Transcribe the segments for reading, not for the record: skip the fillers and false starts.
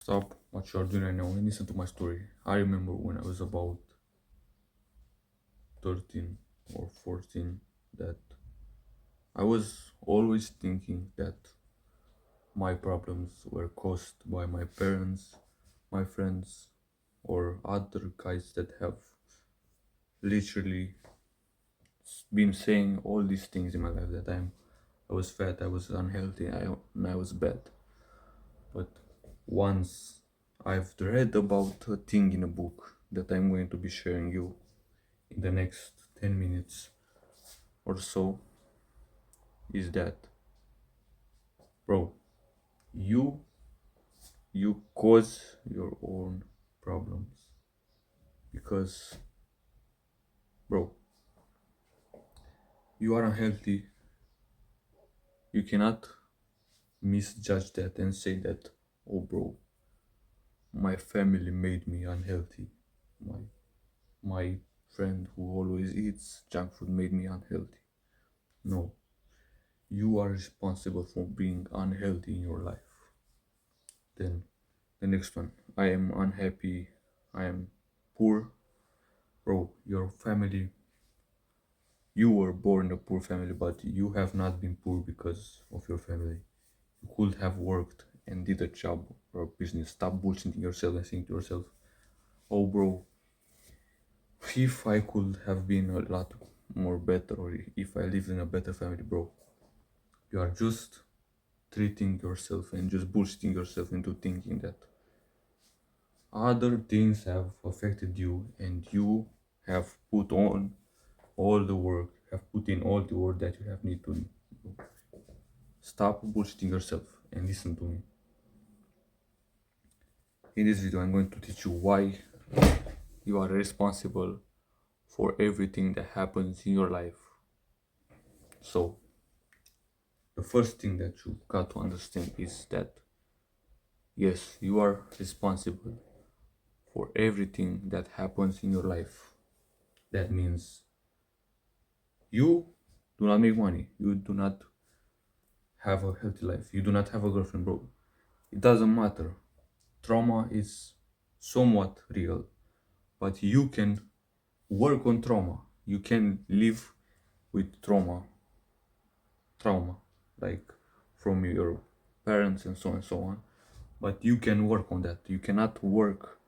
Stop what you're doing right now and listen to my story. I remember when I was about 13 or 14 that I was always thinking that my problems were caused by my parents, my friends, or other guys that have literally been saying all these things in my life that I was fat, I was unhealthy, and I was bad. But once I've read about a thing in a book that I'm going to be sharing you in the next 10 minutes or so, is that, bro, you you cause your own problems because, bro, you are unhealthy. You cannot misjudge that and say that, oh, bro, my family made me unhealthy. My my friend who always eats junk food made me unhealthy. No, you are responsible for being unhealthy in your life. Then the next one, I am unhappy, I am poor. Bro, your family, you were born in a poor family, but you have not been poor because of your family. You could have worked and did a job or a business. Stop bullshitting yourself and saying to yourself, oh, bro, if I could have been a lot more better, or if I lived in a better family, bro, you are just treating yourself and just bullshitting yourself into thinking that other things have affected you and you have put on all the work, have put in all the work that you have need to do. Stop bullshitting yourself and listen to me. In this video, I'm going to teach you why you are responsible for everything that happens in your life. So, the first thing that you got to understand is that yes, you are responsible for everything that happens in your life. That means you do not make money, you do not have a healthy life, you do not have a girlfriend, bro. It doesn't matter. Trauma is somewhat real, but you can work on trauma. You can live with trauma, like from your parents and so on. But you can work on that. You cannot work.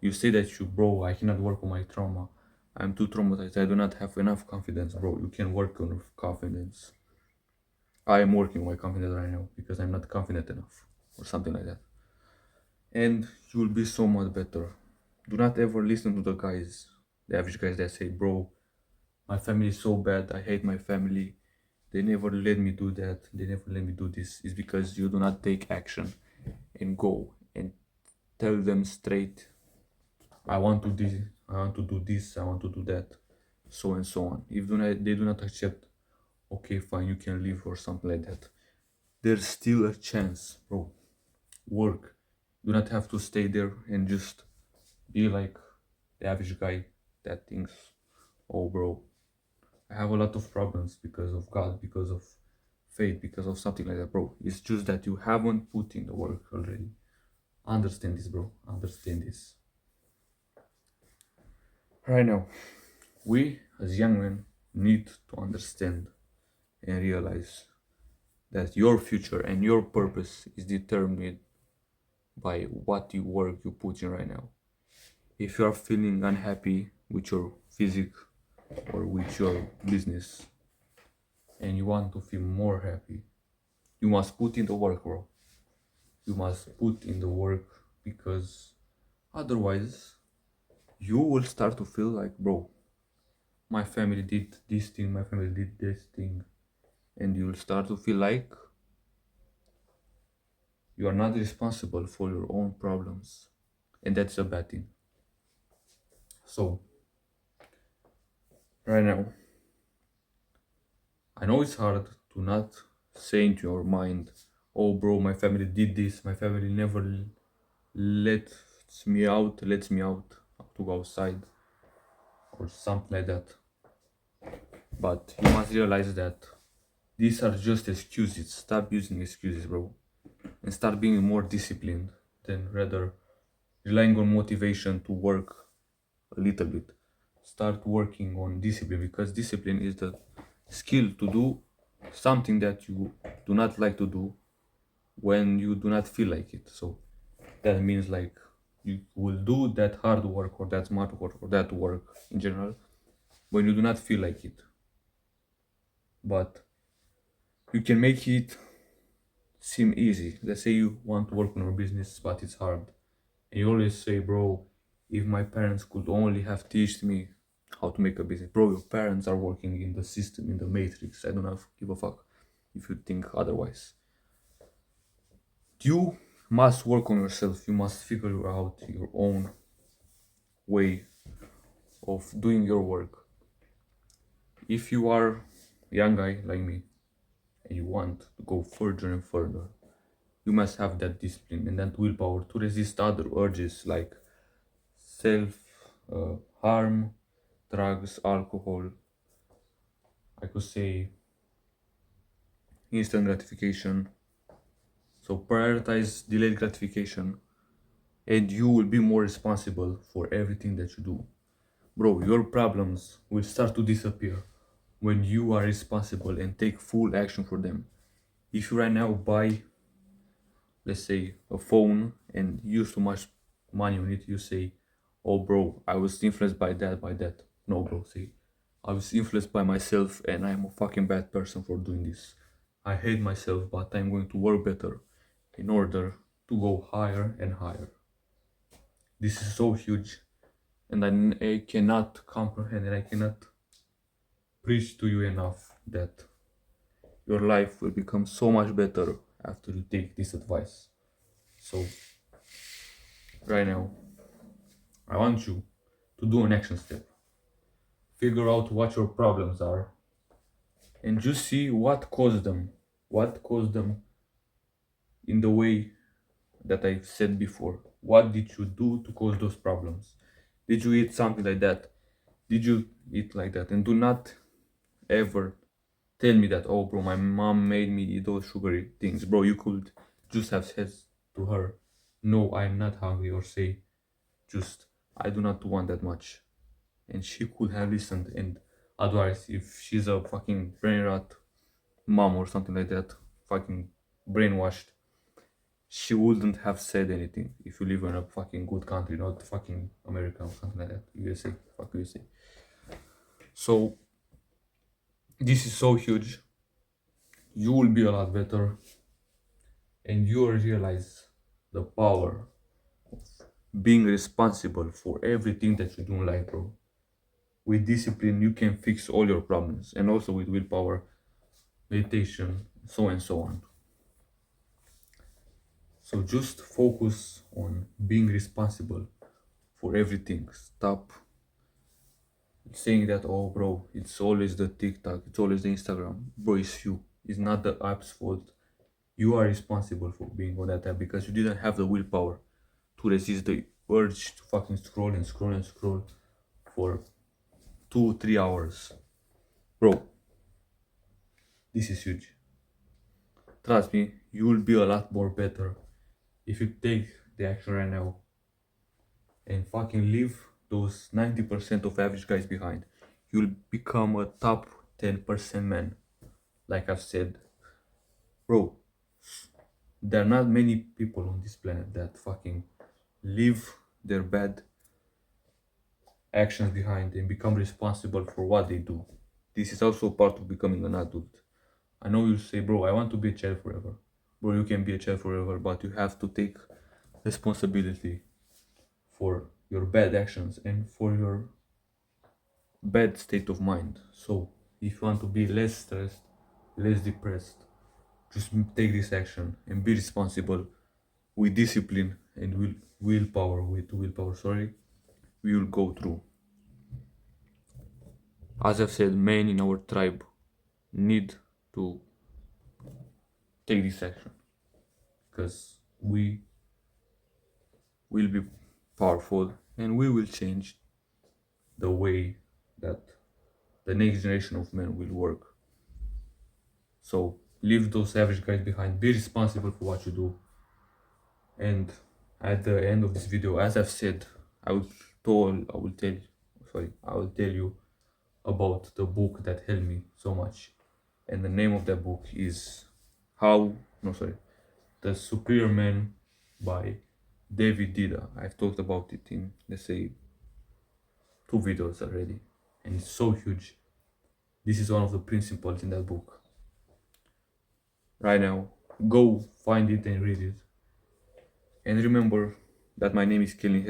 You say that you, bro, I cannot work on my trauma. I'm too traumatized. I do not have enough confidence, bro. You can work on confidence. I am working on my confidence right now because I'm not confident enough, or something like that. And you will be so much better. Do not ever listen to the guys, the average guys that say, bro, my family is so bad, I hate my family, they never let me do that, they never let me do this. Is because you do not take action and go and tell them straight, I want to this, I want to do this, I want to do that, so and so on. If they do not accept, okay, fine, you can leave or something like that, there's still a chance, bro. Work. Do not have to stay there and just be like the average guy that thinks, oh, bro, I have a lot of problems because of God, because of fate, because of something like that, bro. It's just that you haven't put in the work already. Understand this, bro. Understand this. Right now, we as young men need to understand and realize that your future and your purpose is determined by what you work you put in right now. If you are feeling unhappy with your physique or with your business and you want to feel more happy, you must put in the work, bro. You must put in the work because otherwise you will start to feel like, bro, my family did this thing, my family did this thing, and you'll start to feel like you are not responsible for your own problems, and that's a bad thing. So, right now, I know it's hard to not say into your mind, oh, bro, my family did this, my family never lets me out to go outside, or something like that. But you must realize that these are just excuses. Stop using excuses, bro, and start being more disciplined. than rather relying on motivation to work a little bit. Start working on discipline, because discipline is the skill to do something that you do not like to do when you do not feel like it. So that means like you will do that hard work or that smart work or that work in general when you do not feel like it. But you can make it seem easy. Let's say you want to work on your business, but it's hard. And you always say, bro, if my parents could only have taught me how to make a business. Bro, your parents are working in the system, in the matrix. I don't have give a fuck if you think otherwise. You must work on yourself. You must figure out your own way of doing your work. If you are a young guy like me and you want to go further and further, you must have that discipline and that willpower to resist other urges like self harm, drugs, alcohol. I could say instant gratification. So prioritize delayed gratification and you will be more responsible for everything that you do. Bro, your problems will start to disappear when you are responsible and take full action for them. If you right now buy, let's say, a phone and use too much money on it, you say, oh bro, I was influenced by that, by that. No bro, say, I was influenced by myself and I'm a fucking bad person for doing this. I hate myself, but I'm going to work better in order to go higher and higher. This is so huge, and I cannot comprehend and I cannot preach to you enough that your life will become so much better after you take this advice. So, right now, I want you to do an action step. Figure out what your problems are and just see what caused them. What caused them in the way that I said before. What did you do to cause those problems? Did you eat something like that? Did you eat like that? And do not ever tell me that, oh, bro, my mom made me eat those sugary things. Bro, you could just have said to her, no, I'm not hungry, or say, just, I do not want that much. And she could have listened. And otherwise, if she's a fucking brain rot mom or something like that, fucking brainwashed, she wouldn't have said anything. If you live in a fucking good country, not fucking America or something like that, USA, fuck USA. So this is so huge. You will be a lot better, and you will realize the power of being responsible for everything that you do in life, bro. With discipline, you can fix all your problems, and also with willpower, meditation, so and so on. So just focus on being responsible for everything. Stop saying that, oh, bro, it's always the TikTok, it's always the Instagram. Bro, it's you. It's not the app's fault. You are responsible for being on that app because you didn't have the willpower to resist the urge to fucking scroll and scroll and scroll for 2 3 hours. Bro, this is huge. Trust me, you will be a lot more better if you take the action right now and fucking leave those 90% of average guys behind. You'll become a top 10% man. Like I've said, bro, there are not many people on this planet that fucking leave their bad actions behind and become responsible for what they do. This is also part of becoming an adult. I know you say, bro, I want to be a child forever. Bro, you can be a child forever, but you have to take responsibility for your bad actions and for your bad state of mind. So, if you want to be less stressed, less depressed, just take this action and be responsible with discipline and willpower. With willpower, sorry, we will go through. As I've said, men in our tribe need to take this action because we will be powerful and we will change the way that the next generation of men will work. So leave those average guys behind, be responsible for what you do, and At the end of this video, as I've said, I will tell you about the book that helped me so much. And the name of that book is How, no, sorry, The Superior Man by David Dida. I've talked about it in, let's say, 2 videos already, and it's so huge. This is one of the principles in that book. Right now, go find it and read it. And remember that my name is Kalin,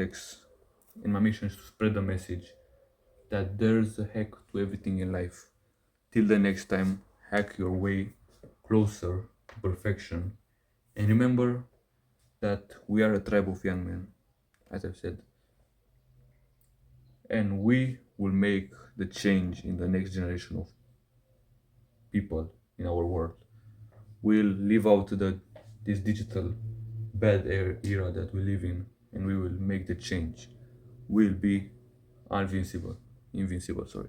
and my mission is to spread the message that there's a hack to everything in life. Till the next time, hack your way closer to perfection. And remember that we are a tribe of young men, as I've said, and we will make the change in the next generation of people in our world. We'll live out this digital bad era that we live in, and we will make the change. We'll be invincible, sorry.